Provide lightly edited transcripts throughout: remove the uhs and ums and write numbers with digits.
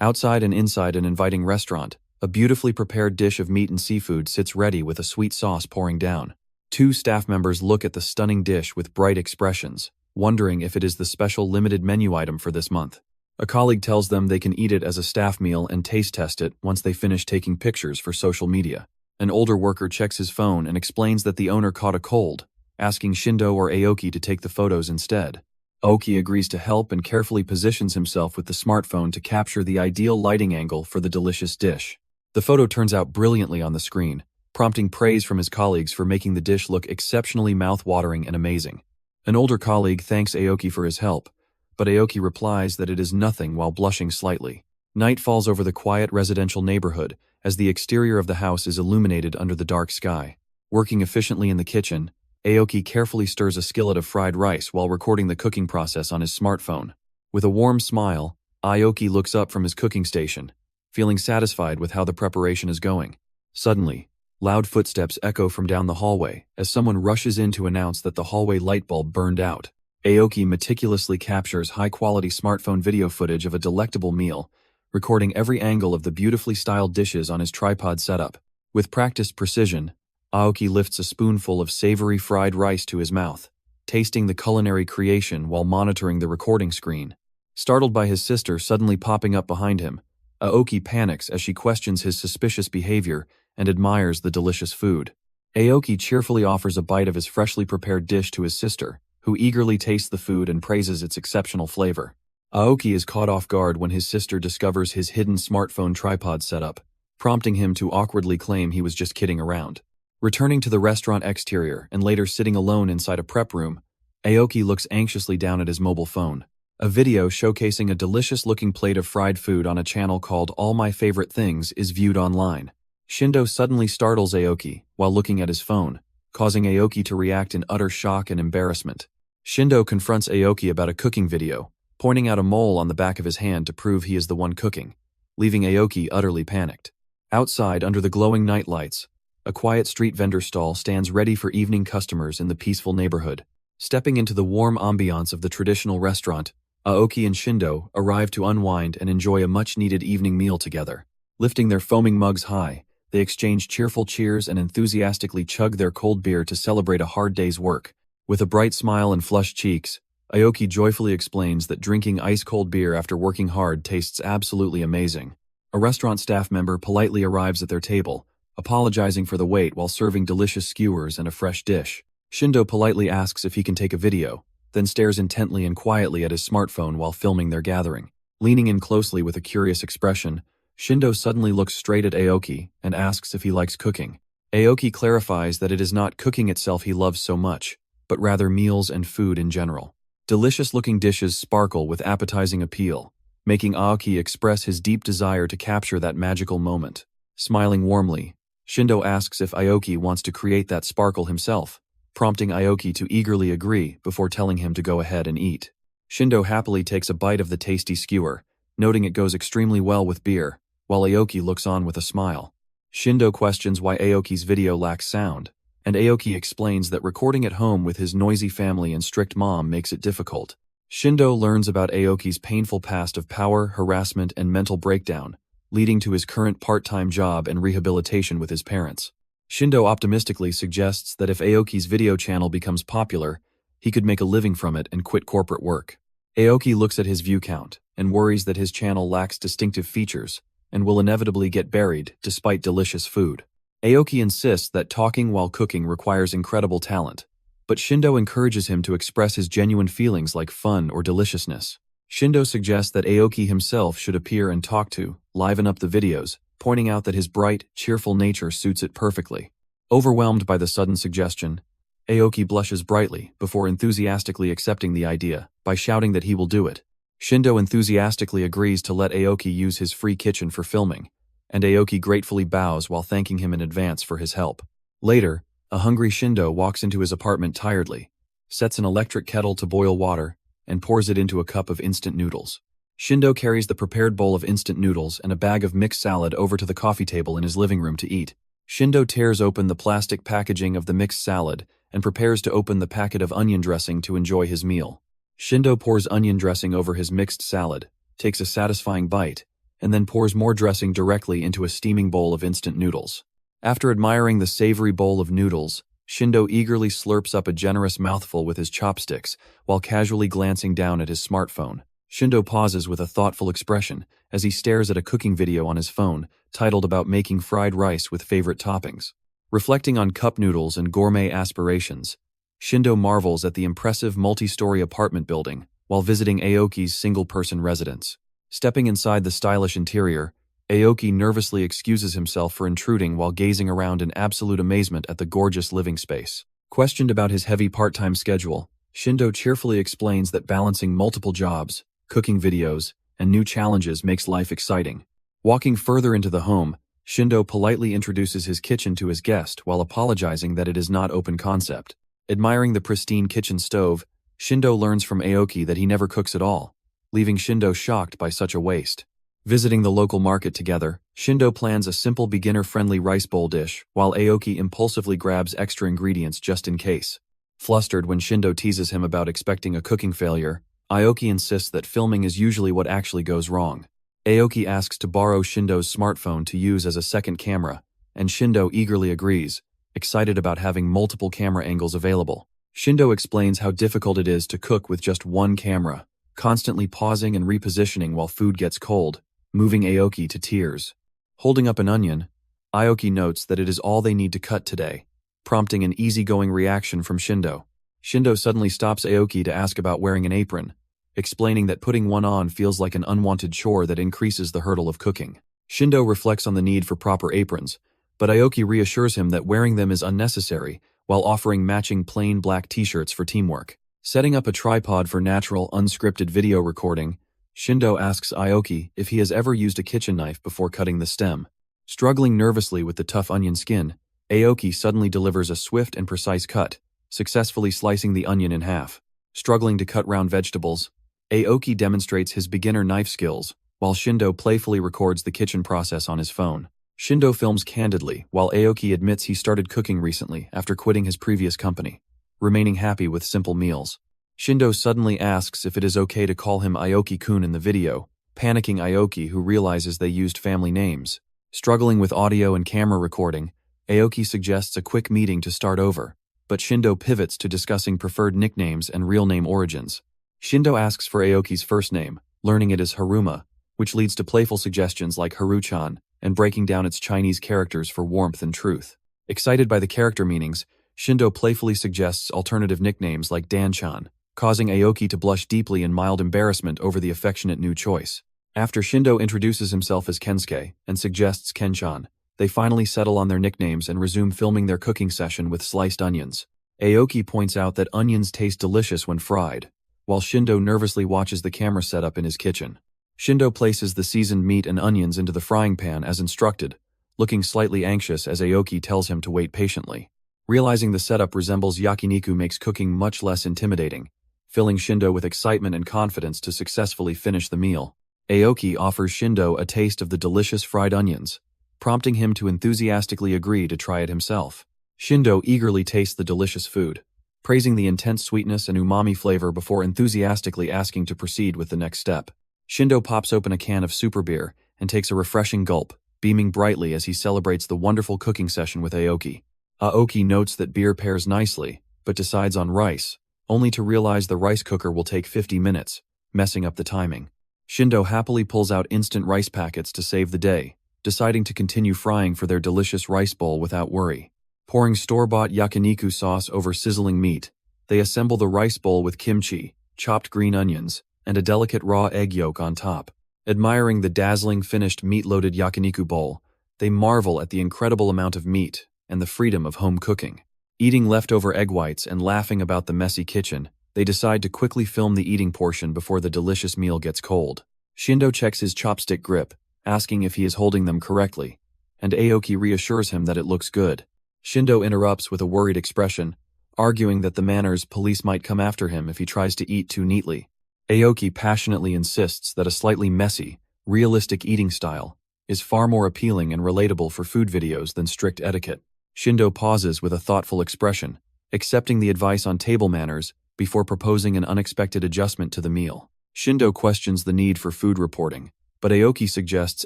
Outside and inside an inviting restaurant, a beautifully prepared dish of meat and seafood sits ready with a sweet sauce pouring down. Two staff members look at the stunning dish with bright expressions, wondering if it is the special limited menu item for this month. A colleague tells them they can eat it as a staff meal and taste test it once they finish taking pictures for social media. An older worker checks his phone and explains that the owner caught a cold, asking Shindo or Aoki to take the photos instead. Aoki agrees to help and carefully positions himself with the smartphone to capture the ideal lighting angle for the delicious dish. The photo turns out brilliantly on the screen, prompting praise from his colleagues for making the dish look exceptionally mouth-watering and amazing. An older colleague thanks Aoki for his help, but Aoki replies that it is nothing while blushing slightly. Night falls over the quiet residential neighborhood as the exterior of the house is illuminated under the dark sky. Working efficiently in the kitchen, Aoki carefully stirs a skillet of fried rice while recording the cooking process on his smartphone. With a warm smile, Aoki looks up from his cooking station, feeling satisfied with how the preparation is going. Suddenly, loud footsteps echo from down the hallway as someone rushes in to announce that the hallway light bulb burned out. Aoki meticulously captures high-quality smartphone video footage of a delectable meal, recording every angle of the beautifully styled dishes on his tripod setup. With practiced precision, Aoki lifts a spoonful of savory fried rice to his mouth, tasting the culinary creation while monitoring the recording screen. Startled by his sister suddenly popping up behind him, Aoki panics as she questions his suspicious behavior and admires the delicious food. Aoki cheerfully offers a bite of his freshly prepared dish to his sister, who eagerly tastes the food and praises its exceptional flavor. Aoki is caught off guard when his sister discovers his hidden smartphone tripod setup, prompting him to awkwardly claim he was just kidding around. Returning to the restaurant exterior and later sitting alone inside a prep room, Aoki looks anxiously down at his mobile phone. A video showcasing a delicious-looking plate of fried food on a channel called All My Favorite Things is viewed online. Shindo suddenly startles Aoki while looking at his phone, causing Aoki to react in utter shock and embarrassment. Shindo confronts Aoki about a cooking video, pointing out a mole on the back of his hand to prove he is the one cooking, leaving Aoki utterly panicked. Outside, under the glowing night lights, a quiet street vendor stall stands ready for evening customers in the peaceful neighborhood. Stepping into the warm ambiance of the traditional restaurant, Aoki and Shindo arrive to unwind and enjoy a much-needed evening meal together. Lifting their foaming mugs high, they exchange cheerful cheers and enthusiastically chug their cold beer to celebrate a hard day's work. With a bright smile and flushed cheeks, Aoki joyfully explains that drinking ice-cold beer after working hard tastes absolutely amazing. A restaurant staff member politely arrives at their table, apologizing for the wait while serving delicious skewers and a fresh dish. Shindo politely asks if he can take a video, then stares intently and quietly at his smartphone while filming their gathering. Leaning in closely with a curious expression, Shindo suddenly looks straight at Aoki and asks if he likes cooking. Aoki clarifies that it is not cooking itself he loves so much, but rather meals and food in general. Delicious-looking dishes sparkle with appetizing appeal, making Aoki express his deep desire to capture that magical moment. Smiling warmly, Shindo asks if Aoki wants to create that sparkle himself, prompting Aoki to eagerly agree before telling him to go ahead and eat. Shindo happily takes a bite of the tasty skewer, noting it goes extremely well with beer, while Aoki looks on with a smile. Shindo questions why Aoki's video lacks sound, and Aoki explains that recording at home with his noisy family and strict mom makes it difficult. Shindo learns about Aoki's painful past of power, harassment, and mental breakdown, leading to his current part-time job and rehabilitation with his parents. Shindo optimistically suggests that if Aoki's video channel becomes popular, he could make a living from it and quit corporate work. Aoki looks at his view count and worries that his channel lacks distinctive features and will inevitably get buried despite delicious food. Aoki insists that talking while cooking requires incredible talent, but Shindo encourages him to express his genuine feelings like fun or deliciousness. Shindo suggests that Aoki himself should appear and talk to, liven up the videos, pointing out that his bright, cheerful nature suits it perfectly. Overwhelmed by the sudden suggestion, Aoki blushes brightly before enthusiastically accepting the idea by shouting that he will do it. Shindo enthusiastically agrees to let Aoki use his free kitchen for filming, and Aoki gratefully bows while thanking him in advance for his help. Later, a hungry Shindo walks into his apartment tiredly, sets an electric kettle to boil water, and pours it into a cup of instant noodles. Shindo carries the prepared bowl of instant noodles and a bag of mixed salad over to the coffee table in his living room to eat. Shindo tears open the plastic packaging of the mixed salad and prepares to open the packet of onion dressing to enjoy his meal. Shindo pours onion dressing over his mixed salad, takes a satisfying bite, and then pours more dressing directly into a steaming bowl of instant noodles. After admiring the savory bowl of noodles, Shindo eagerly slurps up a generous mouthful with his chopsticks while casually glancing down at his smartphone. Shindo pauses with a thoughtful expression as he stares at a cooking video on his phone titled about making fried rice with favorite toppings. Reflecting on cup noodles and gourmet aspirations, Shindo marvels at the impressive multi-story apartment building while visiting Aoki's single-person residence. Stepping inside the stylish interior, Aoki nervously excuses himself for intruding while gazing around in absolute amazement at the gorgeous living space. Questioned about his heavy part-time schedule, Shindo cheerfully explains that balancing multiple jobs, cooking videos, and new challenges makes life exciting. Walking further into the home, Shindo politely introduces his kitchen to his guest while apologizing that it is not open concept. Admiring the pristine kitchen stove, Shindo learns from Aoki that he never cooks at all, leaving Shindo shocked by such a waste. Visiting the local market together, Shindo plans a simple beginner-friendly rice bowl dish, while Aoki impulsively grabs extra ingredients just in case. Flustered when Shindo teases him about expecting a cooking failure, Aoki insists that filming is usually what actually goes wrong. Aoki asks to borrow Shindo's smartphone to use as a second camera, and Shindo eagerly agrees, excited about having multiple camera angles available. Shindo explains how difficult it is to cook with just one camera, constantly pausing and repositioning while food gets cold, moving Aoki to tears. Holding up an onion, Aoki notes that it is all they need to cut today, prompting an easygoing reaction from Shindo. Shindo suddenly stops Aoki to ask about wearing an apron, explaining that putting one on feels like an unwanted chore that increases the hurdle of cooking. Shindo reflects on the need for proper aprons, but Aoki reassures him that wearing them is unnecessary while offering matching plain black t-shirts for teamwork. Setting up a tripod for natural, unscripted video recording, Shindo asks Aoki if he has ever used a kitchen knife before cutting the stem. Struggling nervously with the tough onion skin, Aoki suddenly delivers a swift and precise cut, successfully slicing the onion in half. Struggling to cut round vegetables, Aoki demonstrates his beginner knife skills, while Shindo playfully records the kitchen process on his phone. Shindo films candidly, while Aoki admits he started cooking recently after quitting his previous company, remaining happy with simple meals. Shindo suddenly asks if it is okay to call him Aoki-kun in the video, panicking Aoki, who realizes they used family names. Struggling with audio and camera recording, Aoki suggests a quick meeting to start over, but Shindo pivots to discussing preferred nicknames and real name origins. Shindo asks for Aoki's first name, learning it is Haruma, which leads to playful suggestions like Haru-chan, and breaking down its Chinese characters for warmth and truth. Excited by the character meanings, Shindo playfully suggests alternative nicknames like Dan-chan, causing Aoki to blush deeply in mild embarrassment over the affectionate new choice. After Shindo introduces himself as Kensuke and suggests Ken-chan, they finally settle on their nicknames and resume filming their cooking session with sliced onions. Aoki points out that onions taste delicious when fried, while Shindo nervously watches the camera setup in his kitchen. Shindo places the seasoned meat and onions into the frying pan as instructed, looking slightly anxious as Aoki tells him to wait patiently. Realizing the setup resembles yakiniku makes cooking much less intimidating, filling Shindo with excitement and confidence to successfully finish the meal. Aoki offers Shindo a taste of the delicious fried onions, prompting him to enthusiastically agree to try it himself. Shindo eagerly tastes the delicious food, praising the intense sweetness and umami flavor before enthusiastically asking to proceed with the next step. Shindo pops open a can of super beer and takes a refreshing gulp, beaming brightly as he celebrates the wonderful cooking session with Aoki. Aoki notes that beer pairs nicely, but decides on rice, only to realize the rice cooker will take 50 minutes, messing up the timing. Shindo happily pulls out instant rice packets to save the day, deciding to continue frying for their delicious rice bowl without worry. Pouring store-bought yakiniku sauce over sizzling meat, they assemble the rice bowl with kimchi, chopped green onions, and a delicate raw egg yolk on top. Admiring the dazzling finished meat-loaded yakiniku bowl, they marvel at the incredible amount of meat and the freedom of home cooking. Eating leftover egg whites and laughing about the messy kitchen, they decide to quickly film the eating portion before the delicious meal gets cold. Shindo checks his chopstick grip, asking if he is holding them correctly, and Aoki reassures him that it looks good. Shindo interrupts with a worried expression, arguing that the manners police might come after him if he tries to eat too neatly. Aoki passionately insists that a slightly messy, realistic eating style is far more appealing and relatable for food videos than strict etiquette. Shindo pauses with a thoughtful expression, accepting the advice on table manners before proposing an unexpected adjustment to the meal. Shindo questions the need for food reporting, but Aoki suggests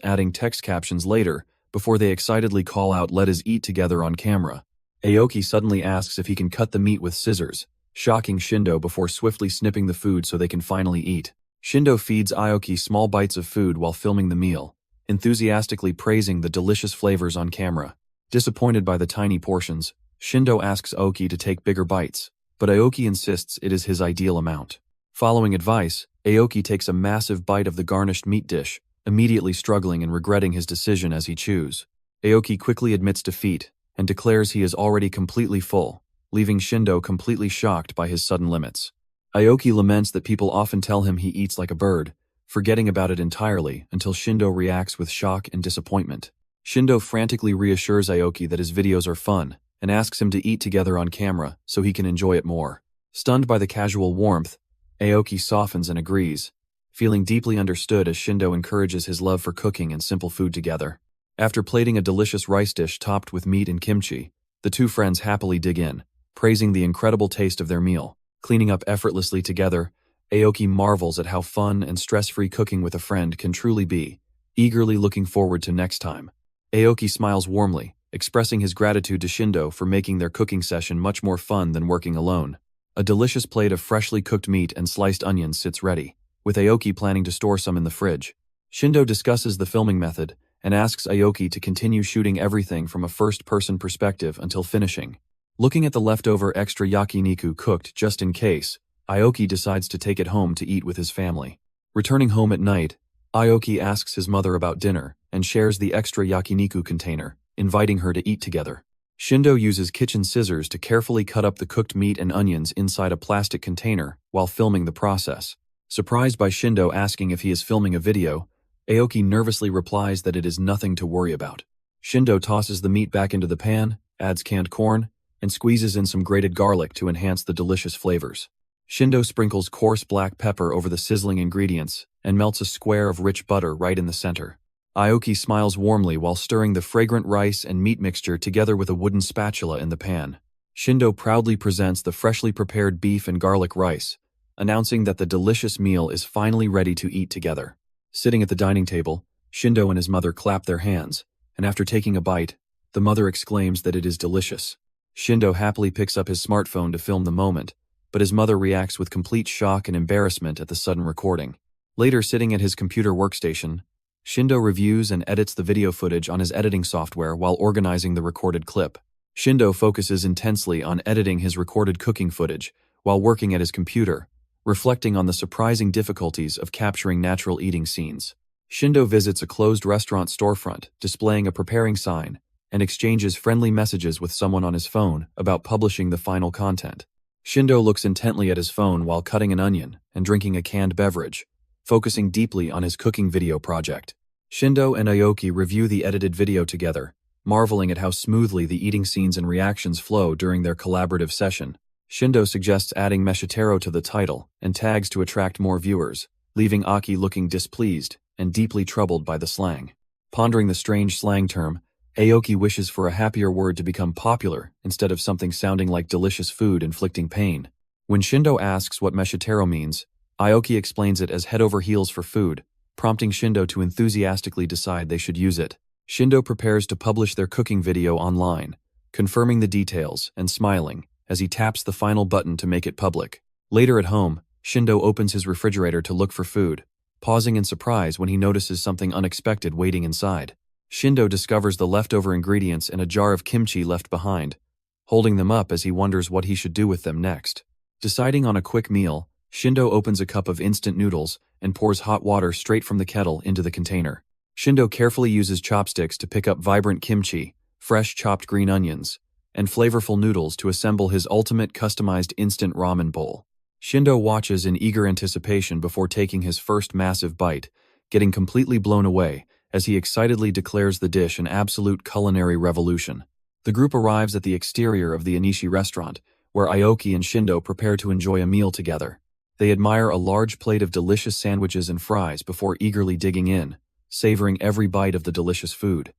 adding text captions later before they excitedly call out "let us eat together" on camera. Aoki suddenly asks if he can cut the meat with scissors, shocking Shindo before swiftly snipping the food so they can finally eat. Shindo feeds Aoki small bites of food while filming the meal, enthusiastically praising the delicious flavors on camera. Disappointed by the tiny portions, Shindo asks Aoki to take bigger bites, but Aoki insists it is his ideal amount. Following advice, Aoki takes a massive bite of the garnished meat dish, immediately struggling and regretting his decision as he chews. Aoki quickly admits defeat and declares he is already completely full, leaving Shindo completely shocked by his sudden limits. Aoki laments that people often tell him he eats like a bird, forgetting about it entirely until Shindo reacts with shock and disappointment. Shindo frantically reassures Aoki that his videos are fun and asks him to eat together on camera so he can enjoy it more. Stunned by the casual warmth, Aoki softens and agrees, feeling deeply understood as Shindo encourages his love for cooking and simple food together. After plating a delicious rice dish topped with meat and kimchi, the two friends happily dig in, praising the incredible taste of their meal. Cleaning up effortlessly together, Aoki marvels at how fun and stress-free cooking with a friend can truly be, eagerly looking forward to next time. Aoki smiles warmly, expressing his gratitude to Shindo for making their cooking session much more fun than working alone. A delicious plate of freshly cooked meat and sliced onions sits ready, with Aoki planning to store some in the fridge. Shindo discusses the filming method and asks Aoki to continue shooting everything from a first-person perspective until finishing. Looking at the leftover extra yakiniku cooked just in case, Aoki decides to take it home to eat with his family. Returning home at night, Aoki asks his mother about dinner and shares the extra yakiniku container, inviting her to eat together. Shindo uses kitchen scissors to carefully cut up the cooked meat and onions inside a plastic container while filming the process. Surprised by Shindo asking if he is filming a video, Aoki nervously replies that it is nothing to worry about. Shindo tosses the meat back into the pan, adds canned corn, and squeezes in some grated garlic to enhance the delicious flavors. Shindo sprinkles coarse black pepper over the sizzling ingredients and melts a square of rich butter right in the center. Aoki smiles warmly while stirring the fragrant rice and meat mixture together with a wooden spatula in the pan. Shindo proudly presents the freshly prepared beef and garlic rice, announcing that the delicious meal is finally ready to eat together. Sitting at the dining table, Shindo and his mother clap their hands, and after taking a bite, the mother exclaims that it is delicious. Shindo happily picks up his smartphone to film the moment, but his mother reacts with complete shock and embarrassment at the sudden recording. Later, sitting at his computer workstation, Shindo reviews and edits the video footage on his editing software while organizing the recorded clip. Shindo focuses intensely on editing his recorded cooking footage while working at his computer, reflecting on the surprising difficulties of capturing natural eating scenes. Shindo visits a closed restaurant storefront, displaying a preparing sign, and exchanges friendly messages with someone on his phone about publishing the final content. Shindo looks intently at his phone while cutting an onion and drinking a canned beverage, focusing deeply on his cooking video project. Shindo and Aoki review the edited video together, marveling at how smoothly the eating scenes and reactions flow during their collaborative session. Shindo suggests adding Meshitero to the title and tags to attract more viewers, leaving Aki looking displeased and deeply troubled by the slang. Pondering the strange slang term, Aoki wishes for a happier word to become popular instead of something sounding like delicious food inflicting pain. When Shindo asks what Meshitero means, Aoki explains it as head over heels for food, prompting Shindo to enthusiastically decide they should use it. Shindo prepares to publish their cooking video online, confirming the details and smiling as he taps the final button to make it public. Later at home, Shindo opens his refrigerator to look for food, pausing in surprise when he notices something unexpected waiting inside. Shindo discovers the leftover ingredients in a jar of kimchi left behind, holding them up as he wonders what he should do with them next. Deciding on a quick meal, Shindo opens a cup of instant noodles and pours hot water straight from the kettle into the container. Shindo carefully uses chopsticks to pick up vibrant kimchi, fresh chopped green onions, and flavorful noodles to assemble his ultimate customized instant ramen bowl. Shindo watches in eager anticipation before taking his first massive bite, getting completely blown away as he excitedly declares the dish an absolute culinary revolution. The group arrives at the exterior of the Anishi restaurant, where Aoki and Shindo prepare to enjoy a meal together. They admire a large plate of delicious sandwiches and fries before eagerly digging in, savoring every bite of the delicious food.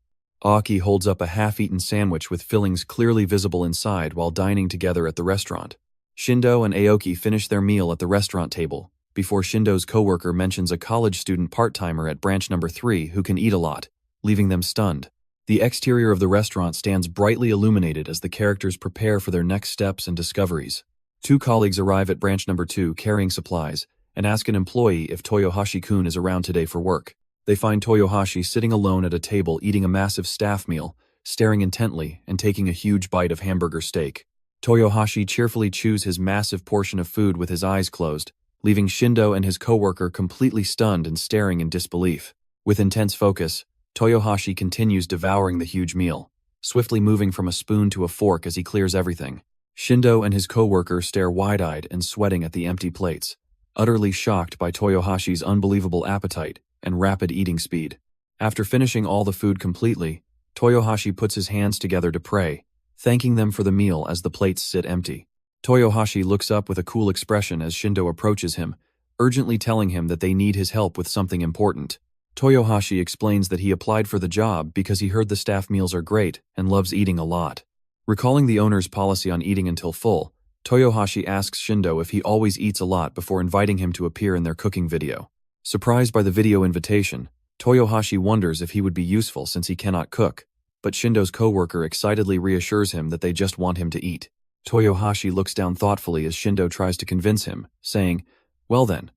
Aoki holds up a half-eaten sandwich with fillings clearly visible inside while dining together at the restaurant. Shindo and Aoki finish their meal at the restaurant table, before Shindo's coworker mentions a college student part-timer at branch number 3 who can eat a lot, leaving them stunned. The exterior of the restaurant stands brightly illuminated as the characters prepare for their next steps and discoveries. Two colleagues arrive at branch number 2 carrying supplies and ask an employee if Toyohashi-kun is around today for work. They find Toyohashi sitting alone at a table eating a massive staff meal, staring intently and taking a huge bite of hamburger steak. Toyohashi cheerfully chews his massive portion of food with his eyes closed, leaving Shindo and his coworker completely stunned and staring in disbelief. With intense focus, Toyohashi continues devouring the huge meal, swiftly moving from a spoon to a fork as he clears everything. Shindo and his coworker stare wide-eyed and sweating at the empty plates, utterly shocked by Toyohashi's unbelievable appetite and rapid eating speed. After finishing all the food completely, Toyohashi puts his hands together to pray, thanking them for the meal as the plates sit empty. Toyohashi looks up with a cool expression as Shindo approaches him, urgently telling him that they need his help with something important. Toyohashi explains that he applied for the job because he heard the staff meals are great and loves eating a lot. Recalling the owner's policy on eating until full, Toyohashi asks Shindo if he always eats a lot before inviting him to appear in their cooking video. Surprised by the video invitation, Toyohashi wonders if he would be useful since he cannot cook, but Shindo's coworker excitedly reassures him that they just want him to eat. Toyohashi looks down thoughtfully as Shindo tries to convince him, saying, "Well then,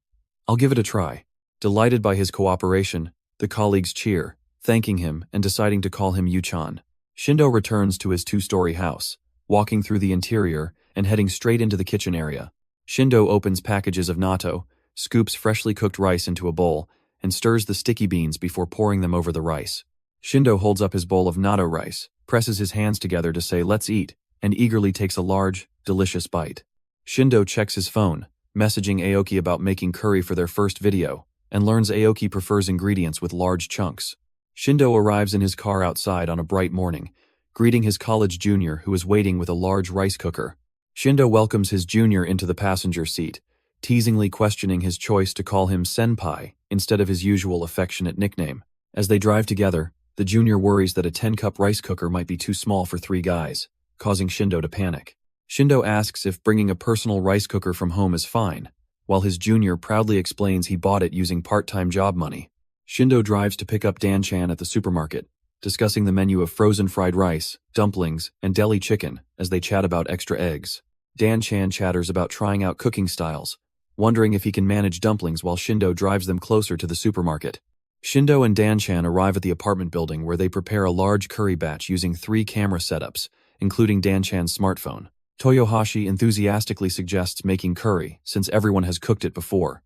I'll give it a try." Delighted by his cooperation, the colleagues cheer, thanking him and deciding to call him Yu-chan. Shindo returns to his 2-story house, walking through the interior and heading straight into the kitchen area. Shindo opens packages of natto, scoops freshly cooked rice into a bowl, and stirs the sticky beans before pouring them over the rice. Shindo holds up his bowl of natto rice, presses his hands together to say "let's eat," and eagerly takes a large, delicious bite. Shindo checks his phone, messaging Aoki about making curry for their first video, and learns Aoki prefers ingredients with large chunks. Shindo arrives in his car outside on a bright morning, greeting his college junior who is waiting with a large rice cooker. Shindo welcomes his junior into the passenger seat, teasingly questioning his choice to call him senpai instead of his usual affectionate nickname. As they drive together, the junior worries that a 10-cup rice cooker might be too small for 3 guys, causing Shindo to panic. Shindo asks if bringing a personal rice cooker from home is fine, while his junior proudly explains he bought it using part-time job money. Shindo drives to pick up Dan-chan at the supermarket, discussing the menu of frozen fried rice, dumplings, and deli chicken as they chat about extra eggs. Dan-chan chatters about trying out cooking styles, wondering if he can manage dumplings while Shindo drives them closer to the supermarket. Shindo and Dan-chan arrive at the apartment building where they prepare a large curry batch using 3 camera setups, including Dan-chan's smartphone. Toyohashi enthusiastically suggests making curry since everyone has cooked it before,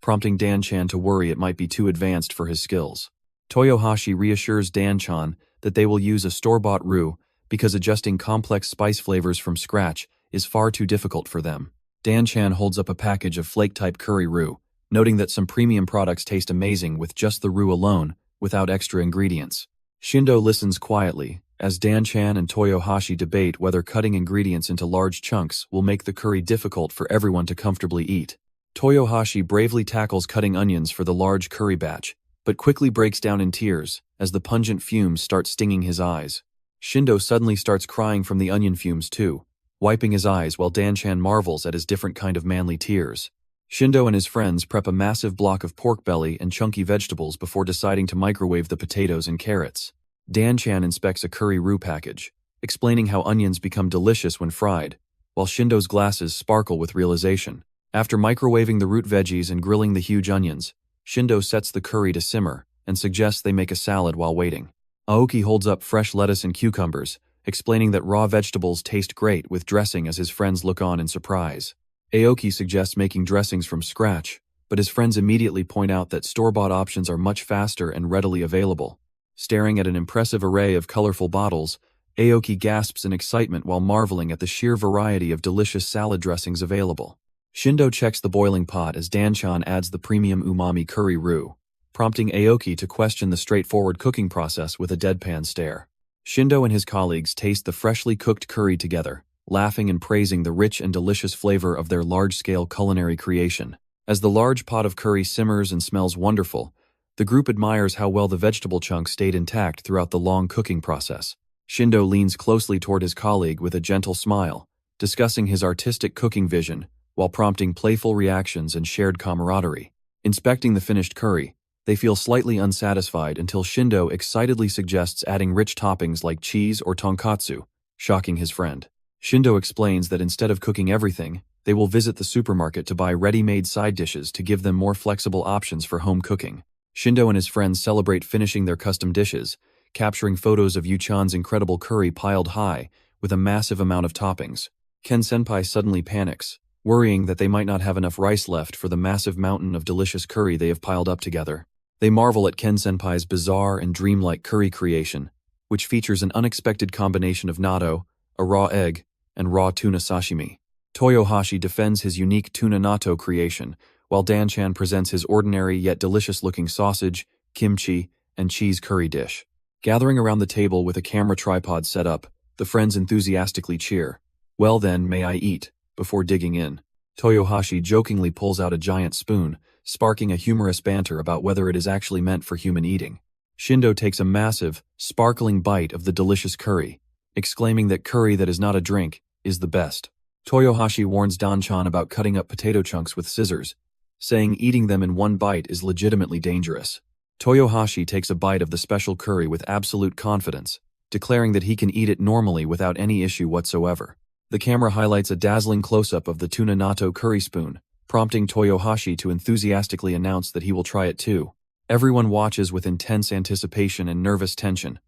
prompting Dan-chan to worry it might be too advanced for his skills. Toyohashi reassures Dan-chan that they will use a store-bought roux because adjusting complex spice flavors from scratch is far too difficult for them. Dan-chan holds up a package of flake-type curry roux, noting that some premium products taste amazing with just the roux alone, without extra ingredients. Shindo listens quietly, as Dan-chan and Toyohashi debate whether cutting ingredients into large chunks will make the curry difficult for everyone to comfortably eat. Toyohashi bravely tackles cutting onions for the large curry batch, but quickly breaks down in tears as the pungent fumes start stinging his eyes. Shindo suddenly starts crying from the onion fumes too, wiping his eyes while Dan-chan marvels at his different kind of manly tears. Shindo and his friends prep a massive block of pork belly and chunky vegetables before deciding to microwave the potatoes and carrots. Dan-chan inspects a curry roux package, explaining how onions become delicious when fried, while Shindo's glasses sparkle with realization. After microwaving the root veggies and grilling the huge onions, Shindo sets the curry to simmer and suggests they make a salad while waiting. Aoki holds up fresh lettuce and cucumbers, explaining that raw vegetables taste great with dressing as his friends look on in surprise. Aoki suggests making dressings from scratch, but his friends immediately point out that store-bought options are much faster and readily available. Staring at an impressive array of colorful bottles, Aoki gasps in excitement while marveling at the sheer variety of delicious salad dressings available. Shindo checks the boiling pot as Dan-chan adds the premium umami curry roux, prompting Aoki to question the straightforward cooking process with a deadpan stare. Shindo and his colleagues taste the freshly cooked curry together, laughing and praising the rich and delicious flavor of their large-scale culinary creation. As the large pot of curry simmers and smells wonderful, the group admires how well the vegetable chunks stayed intact throughout the long cooking process. Shindo leans closely toward his colleague with a gentle smile, discussing his artistic cooking vision, while prompting playful reactions and shared camaraderie. Inspecting the finished curry, they feel slightly unsatisfied until Shindo excitedly suggests adding rich toppings like cheese or tonkatsu, shocking his friend. Shindo explains that instead of cooking everything, they will visit the supermarket to buy ready-made side dishes to give them more flexible options for home cooking. Shindo and his friends celebrate finishing their custom dishes, capturing photos of Yu-chan's incredible curry piled high with a massive amount of toppings. Ken-senpai suddenly panics, worrying that they might not have enough rice left for the massive mountain of delicious curry they have piled up together. They marvel at Ken-senpai's bizarre and dreamlike curry creation, which features an unexpected combination of natto, a raw egg, and raw tuna sashimi. Toyohashi defends his unique tuna natto creation, while Dan-chan presents his ordinary yet delicious-looking sausage, kimchi, and cheese curry dish. Gathering around the table with a camera tripod set up, the friends enthusiastically cheer. "Well then, may I eat?" before digging in. Toyohashi jokingly pulls out a giant spoon, sparking a humorous banter about whether it is actually meant for human eating. Shindo takes a massive, sparkling bite of the delicious curry, exclaiming that curry that is not a drink is the best. Toyohashi warns Dan-chan about cutting up potato chunks with scissors, saying eating them in one bite is legitimately dangerous. Toyohashi takes a bite of the special curry with absolute confidence, declaring that he can eat it normally without any issue whatsoever. The camera highlights a dazzling close-up of the tuna natto curry spoon, prompting Toyohashi to enthusiastically announce that he will try it too. Everyone watches with intense anticipation and nervous tension,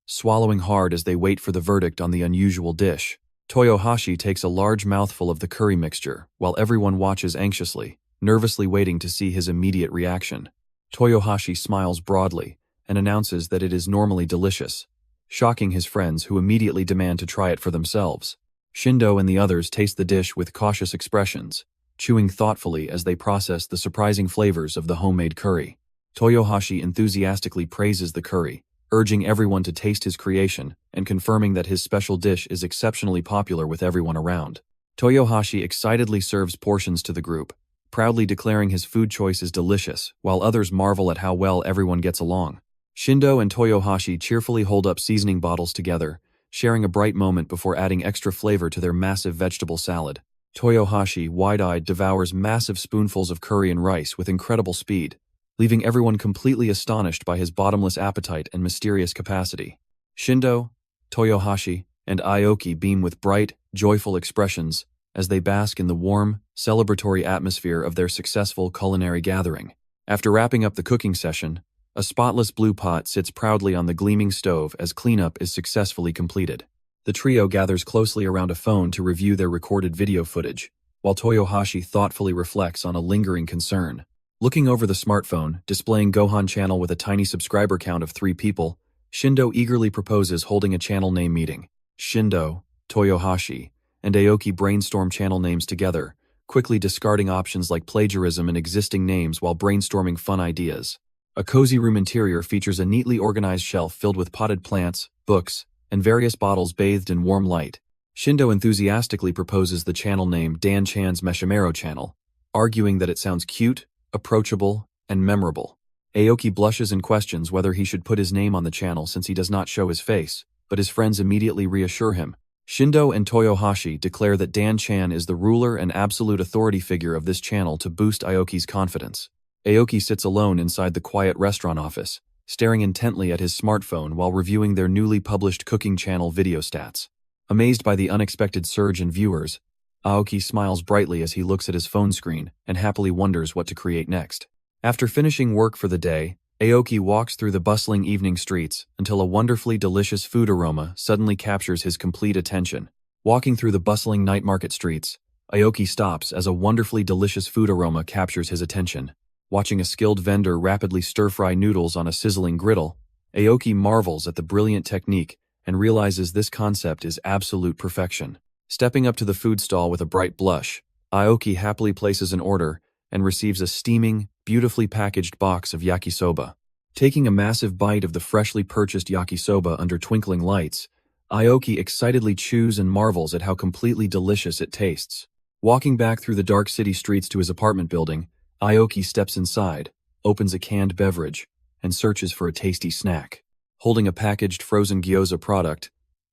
swallowing hard as they wait for the verdict on the unusual dish. Toyohashi takes a large mouthful of the curry mixture, while everyone watches anxiously, nervously waiting to see his immediate reaction. Toyohashi smiles broadly and announces that it is normally delicious, shocking his friends who immediately demand to try it for themselves. Shindo and the others taste the dish with cautious expressions, chewing thoughtfully as they process the surprising flavors of the homemade curry. Toyohashi enthusiastically praises the curry, urging everyone to taste his creation and confirming that his special dish is exceptionally popular with everyone around. Toyohashi excitedly serves portions to the group, proudly declaring his food choice is delicious, while others marvel at how well everyone gets along. Shindo and Toyohashi cheerfully hold up seasoning bottles together, sharing a bright moment before adding extra flavor to their massive vegetable salad. Toyohashi, wide-eyed, devours massive spoonfuls of curry and rice with incredible speed, leaving everyone completely astonished by his bottomless appetite and mysterious capacity. Shindo, Toyohashi, and Aoki beam with bright, joyful expressions as they bask in the warm, celebratory atmosphere of their successful culinary gathering. After wrapping up the cooking session, a spotless blue pot sits proudly on the gleaming stove as cleanup is successfully completed. The trio gathers closely around a phone to review their recorded video footage, while Toyohashi thoughtfully reflects on a lingering concern. Looking over the smartphone, displaying Gohan channel with a tiny subscriber count of 3 people, Shindo eagerly proposes holding a channel name meeting. Shindo, Toyohashi, and Aoki brainstorm channel names together, quickly discarding options like plagiarism and existing names while brainstorming fun ideas. A cozy room interior features a neatly organized shelf filled with potted plants, books, and various bottles bathed in warm light. Shindo enthusiastically proposes the channel name Dan-chan's Meshimero channel, arguing that it sounds cute, approachable, and memorable. Aoki blushes and questions whether he should put his name on the channel since he does not show his face, but his friends immediately reassure him. Shindo and Toyohashi declare that Dan-chan is the ruler and absolute authority figure of this channel to boost Aoki's confidence. Aoki sits alone inside the quiet restaurant office, staring intently at his smartphone while reviewing their newly published cooking channel video stats. Amazed by the unexpected surge in viewers, Aoki smiles brightly as he looks at his phone screen and happily wonders what to create next. After finishing work for the day, Aoki walks through the bustling evening streets until a wonderfully delicious food aroma suddenly captures his complete attention. Walking through the bustling night market streets, Aoki stops as a wonderfully delicious food aroma captures his attention. Watching a skilled vendor rapidly stir-fry noodles on a sizzling griddle, Aoki marvels at the brilliant technique and realizes this concept is absolute perfection. Stepping up to the food stall with a bright blush, Aoki happily places an order and receives a steaming, beautifully packaged box of yakisoba. Taking a massive bite of the freshly purchased yakisoba under twinkling lights, Aoki excitedly chews and marvels at how completely delicious it tastes. Walking back through the dark city streets to his apartment building, Aoki steps inside, opens a canned beverage, and searches for a tasty snack. Holding a packaged frozen gyoza product,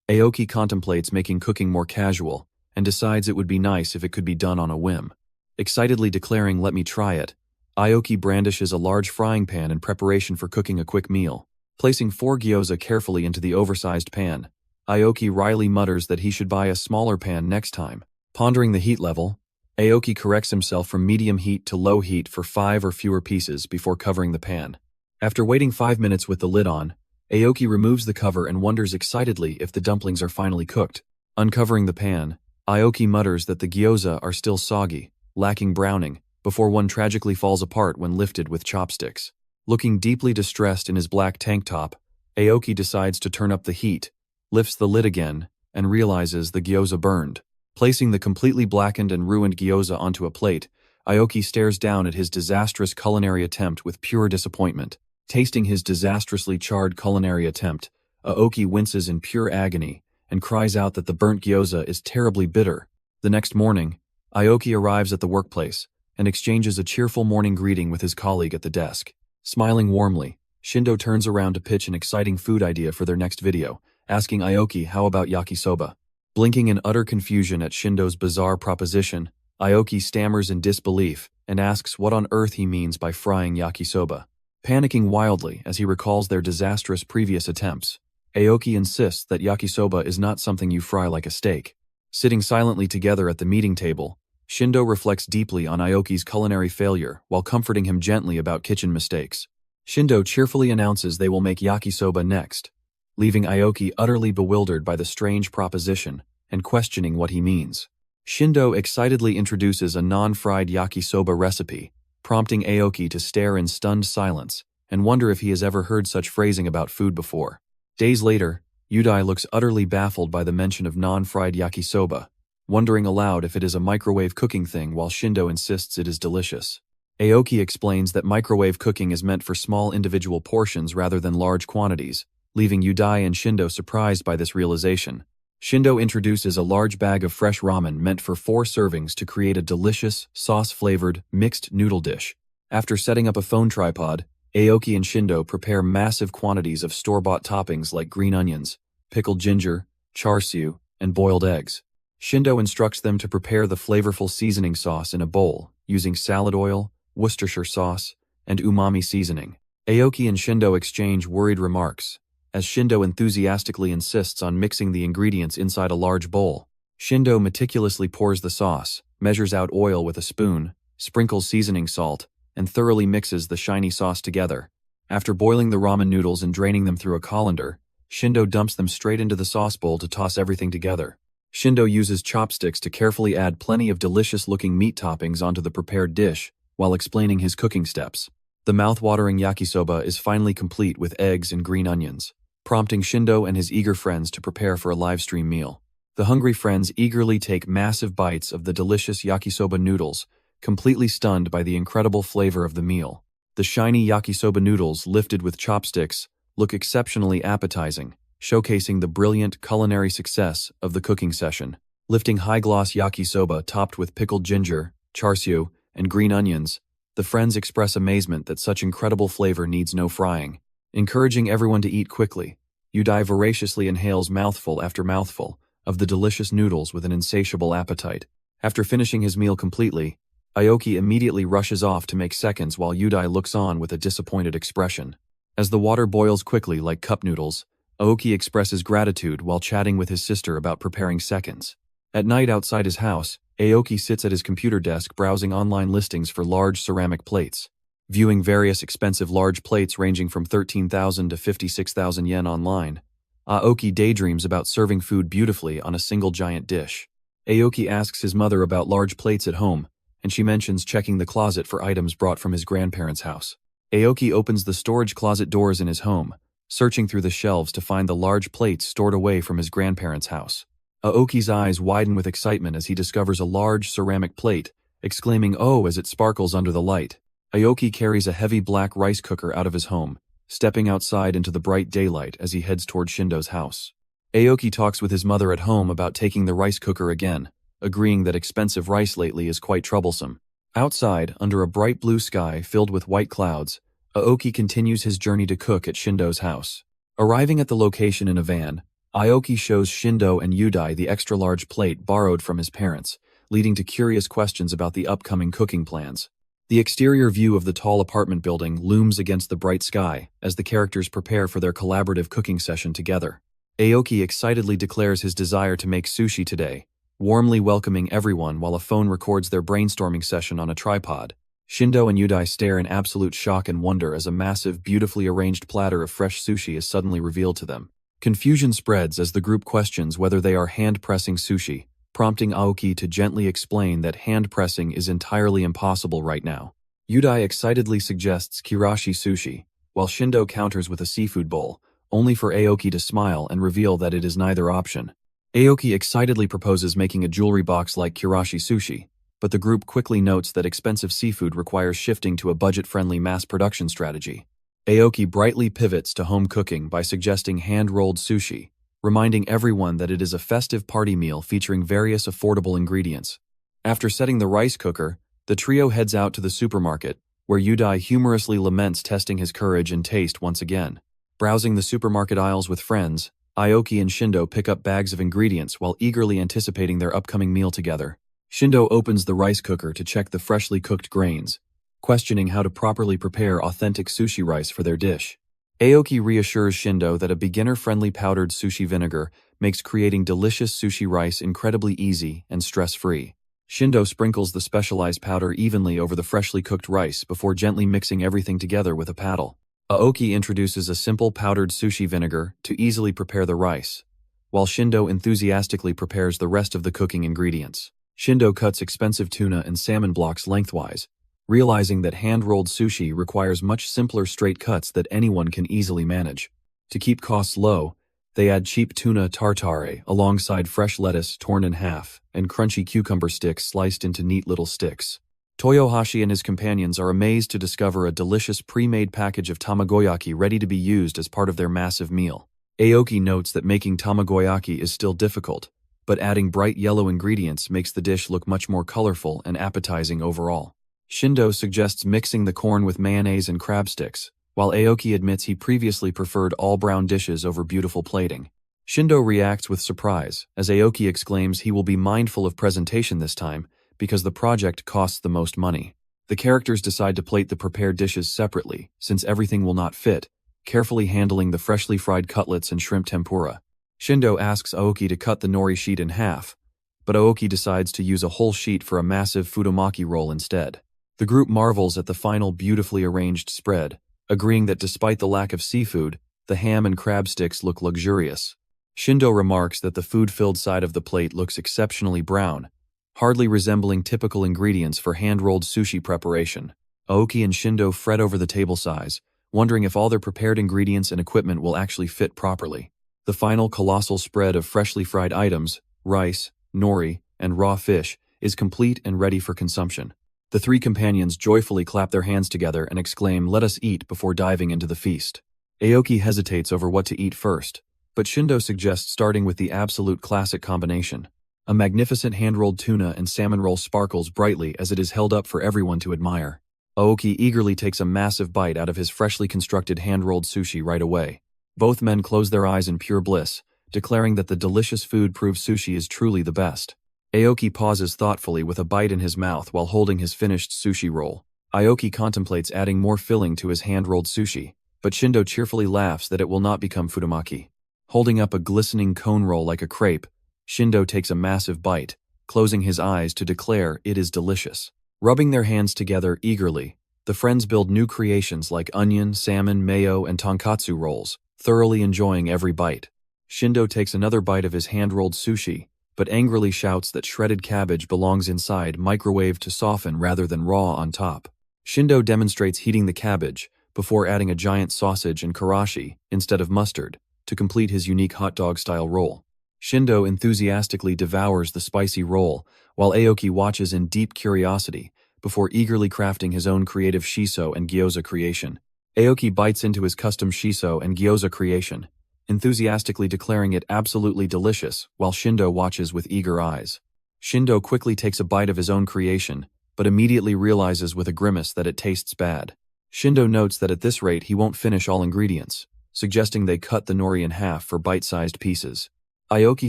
Aoki contemplates making cooking more casual and decides it would be nice if it could be done on a whim. Excitedly declaring, "Let me try it," Aoki brandishes a large frying pan in preparation for cooking a quick meal. Placing 4 gyoza carefully into the oversized pan, Aoki wryly mutters that he should buy a smaller pan next time. Pondering the heat level, Aoki corrects himself from medium heat to low heat for 5 or fewer pieces before covering the pan. After waiting 5 minutes with the lid on, Aoki removes the cover and wonders excitedly if the dumplings are finally cooked. Uncovering the pan, Aoki mutters that the gyoza are still soggy, lacking browning, before one tragically falls apart when lifted with chopsticks. Looking deeply distressed in his black tank top, Aoki decides to turn up the heat, lifts the lid again, and realizes the gyoza burned. Placing the completely blackened and ruined gyoza onto a plate, Aoki stares down at his disastrous culinary attempt with pure disappointment. Tasting his disastrously charred culinary attempt, Aoki winces in pure agony and cries out that the burnt gyoza is terribly bitter. The next morning, Aoki arrives at the workplace and exchanges a cheerful morning greeting with his colleague at the desk. Smiling warmly, Shindo turns around to pitch an exciting food idea for their next video, asking Aoki how about yakisoba. Blinking in utter confusion at Shindo's bizarre proposition, Aoki stammers in disbelief and asks what on earth he means by frying yakisoba. Panicking wildly as he recalls their disastrous previous attempts, Aoki insists that yakisoba is not something you fry like a steak. Sitting silently together at the meeting table, Shindo reflects deeply on Aoki's culinary failure while comforting him gently about kitchen mistakes. Shindo cheerfully announces they will make yakisoba next, leaving Aoki utterly bewildered by the strange proposition and questioning what he means. Shindo excitedly introduces a non-fried yakisoba recipe, prompting Aoki to stare in stunned silence and wonder if he has ever heard such phrasing about food before. Days later, Yudai looks utterly baffled by the mention of non-fried yakisoba, wondering aloud if it is a microwave cooking thing while Shindo insists it is delicious. Aoki explains that microwave cooking is meant for small individual portions rather than large quantities, leaving Yudai and Shindo surprised by this realization. Shindo introduces a large bag of fresh ramen meant for 4 servings to create a delicious, sauce-flavored, mixed noodle dish. After setting up a phone tripod, Aoki and Shindo prepare massive quantities of store-bought toppings like green onions, pickled ginger, char siu, and boiled eggs. Shindo instructs them to prepare the flavorful seasoning sauce in a bowl, using salad oil, Worcestershire sauce, and umami seasoning. Aoki and Shindo exchange worried remarks, as Shindo enthusiastically insists on mixing the ingredients inside a large bowl. Shindo meticulously pours the sauce, measures out oil with a spoon, sprinkles seasoning salt, and thoroughly mixes the shiny sauce together. After boiling the ramen noodles and draining them through a colander, Shindo dumps them straight into the sauce bowl to toss everything together. Shindo uses chopsticks to carefully add plenty of delicious-looking meat toppings onto the prepared dish while explaining his cooking steps. The mouth-watering yakisoba is finally complete with eggs and green onions, prompting Shindo and his eager friends to prepare for a livestream meal. The hungry friends eagerly take massive bites of the delicious yakisoba noodles, completely stunned by the incredible flavor of the meal. The shiny yakisoba noodles, lifted with chopsticks, look exceptionally appetizing, showcasing the brilliant culinary success of the cooking session. Lifting high-gloss yakisoba topped with pickled ginger, char siu, and green onions, the friends express amazement that such incredible flavor needs no frying. Encouraging everyone to eat quickly, Yudai voraciously inhales mouthful after mouthful of the delicious noodles with an insatiable appetite. After finishing his meal completely, Aoki immediately rushes off to make seconds while Yudai looks on with a disappointed expression. As the water boils quickly like cup noodles, Aoki expresses gratitude while chatting with his sister about preparing seconds. At night outside his house, Aoki sits at his computer desk browsing online listings for large ceramic plates. Viewing various expensive large plates ranging from 13,000 to 56,000 yen online, Aoki daydreams about serving food beautifully on a single giant dish. Aoki asks his mother about large plates at home, and she mentions checking the closet for items brought from his grandparents' house. Aoki opens the storage closet doors in his home, searching through the shelves to find the large plates stored away from his grandparents' house. Aoki's eyes widen with excitement as he discovers a large ceramic plate, exclaiming "Oh" as it sparkles under the light. Aoki carries a heavy black rice cooker out of his home, stepping outside into the bright daylight as he heads toward Shindo's house. Aoki talks with his mother at home about taking the rice cooker again, agreeing that expensive rice lately is quite troublesome. Outside, under a bright blue sky filled with white clouds, Aoki continues his journey to cook at Shindo's house. Arriving at the location in a van, Aoki shows Shindo and Yudai the extra-large plate borrowed from his parents, leading to curious questions about the upcoming cooking plans. The exterior view of the tall apartment building looms against the bright sky as the characters prepare for their collaborative cooking session together. Aoki excitedly declares his desire to make sushi today, warmly welcoming everyone while a phone records their brainstorming session on a tripod. Shindo and Yudai stare in absolute shock and wonder as a massive, beautifully arranged platter of fresh sushi is suddenly revealed to them. Confusion spreads as the group questions whether they are hand-pressing sushi, prompting Aoki to gently explain that hand-pressing is entirely impossible right now. Yudai excitedly suggests kirashi sushi, while Shindo counters with a seafood bowl, only for Aoki to smile and reveal that it is neither option. Aoki excitedly proposes making a jewelry box like kirashi sushi, but the group quickly notes that expensive seafood requires shifting to a budget-friendly mass production strategy. Aoki brightly pivots to home cooking by suggesting hand-rolled sushi, reminding everyone that it is a festive party meal featuring various affordable ingredients. After setting the rice cooker, the trio heads out to the supermarket, where Yudai humorously laments testing his courage and taste once again. Browsing the supermarket aisles with friends, Aoki and Shindo pick up bags of ingredients while eagerly anticipating their upcoming meal together. Shindo opens the rice cooker to check the freshly cooked grains, questioning how to properly prepare authentic sushi rice for their dish. Aoki reassures Shindo that a beginner-friendly powdered sushi vinegar makes creating delicious sushi rice incredibly easy and stress-free. Shindo sprinkles the specialized powder evenly over the freshly cooked rice before gently mixing everything together with a paddle. Aoki introduces a simple powdered sushi vinegar to easily prepare the rice, while Shindo enthusiastically prepares the rest of the cooking ingredients. Shindo cuts expensive tuna and salmon blocks lengthwise, realizing that hand-rolled sushi requires much simpler straight cuts that anyone can easily manage. To keep costs low, they add cheap tuna tartare alongside fresh lettuce torn in half and crunchy cucumber sticks sliced into neat little sticks. Toyohashi and his companions are amazed to discover a delicious pre-made package of tamagoyaki ready to be used as part of their massive meal. Aoki notes that making tamagoyaki is still difficult, but adding bright yellow ingredients makes the dish look much more colorful and appetizing overall. Shindo suggests mixing the corn with mayonnaise and crab sticks, while Aoki admits he previously preferred all-brown dishes over beautiful plating. Shindo reacts with surprise, as Aoki exclaims he will be mindful of presentation this time because the project costs the most money. The characters decide to plate the prepared dishes separately, since everything will not fit, carefully handling the freshly fried cutlets and shrimp tempura. Shindo asks Aoki to cut the nori sheet in half, but Aoki decides to use a whole sheet for a massive futomaki roll instead. The group marvels at the final beautifully arranged spread, agreeing that despite the lack of seafood, the ham and crab sticks look luxurious. Shindo remarks that the food-filled side of the plate looks exceptionally brown, hardly resembling typical ingredients for hand-rolled sushi preparation. Aoki and Shindo fret over the table size, wondering if all their prepared ingredients and equipment will actually fit properly. The final colossal spread of freshly fried items, rice, nori, and raw fish, is complete and ready for consumption. The three companions joyfully clap their hands together and exclaim, "Let us eat," before diving into the feast. Aoki hesitates over what to eat first, but Shindo suggests starting with the absolute classic combination. A magnificent hand-rolled tuna and salmon roll sparkles brightly as it is held up for everyone to admire. Aoki eagerly takes a massive bite out of his freshly constructed hand-rolled sushi right away. Both men close their eyes in pure bliss, declaring that the delicious food proves sushi is truly the best. Aoki pauses thoughtfully with a bite in his mouth while holding his finished sushi roll. Aoki contemplates adding more filling to his hand-rolled sushi, but Shindo cheerfully laughs that it will not become futomaki. Holding up a glistening cone roll like a crepe, Shindo takes a massive bite, closing his eyes to declare it is delicious. Rubbing their hands together eagerly, the friends build new creations like onion, salmon, mayo, and tonkatsu rolls, thoroughly enjoying every bite. Shindo takes another bite of his hand-rolled sushi, but angrily shouts that shredded cabbage belongs inside, microwaved to soften rather than raw on top. Shindo demonstrates heating the cabbage before adding a giant sausage and karashi instead of mustard to complete his unique hot dog-style roll. Shindo enthusiastically devours the spicy roll, while Aoki watches in deep curiosity before eagerly crafting his own creative shiso and gyoza creation. Aoki bites into his custom shiso and gyoza creation, enthusiastically declaring it absolutely delicious, while Shindo watches with eager eyes. Shindo quickly takes a bite of his own creation, but immediately realizes with a grimace that it tastes bad. Shindo notes that at this rate he won't finish all ingredients, suggesting they cut the nori in half for bite-sized pieces. Aoki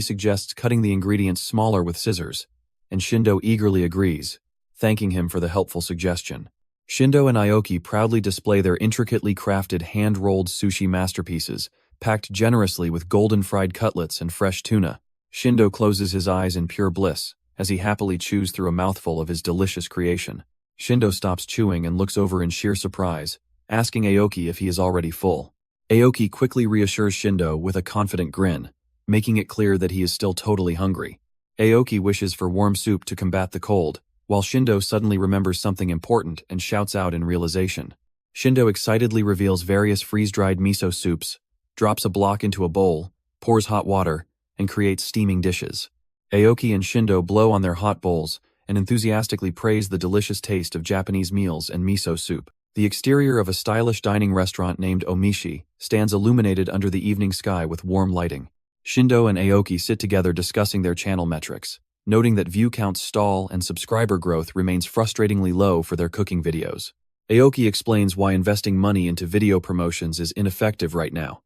suggests cutting the ingredients smaller with scissors, and Shindo eagerly agrees, thanking him for the helpful suggestion. Shindo and Aoki proudly display their intricately crafted hand-rolled sushi masterpieces, packed generously with golden fried cutlets and fresh tuna. Shindo closes his eyes in pure bliss, as he happily chews through a mouthful of his delicious creation. Shindo stops chewing and looks over in sheer surprise, asking Aoki if he is already full. Aoki quickly reassures Shindo with a confident grin, making it clear that he is still totally hungry. Aoki wishes for warm soup to combat the cold, while Shindo suddenly remembers something important and shouts out in realization. Shindo excitedly reveals various freeze-dried miso soups, drops a block into a bowl, pours hot water, and creates steaming dishes. Aoki and Shindo blow on their hot bowls and enthusiastically praise the delicious taste of Japanese meals and miso soup. The exterior of a stylish dining restaurant named Omishi stands illuminated under the evening sky with warm lighting. Shindo and Aoki sit together discussing their channel metrics, noting that view counts stall and subscriber growth remains frustratingly low for their cooking videos. Aoki explains why investing money into video promotions is ineffective right now,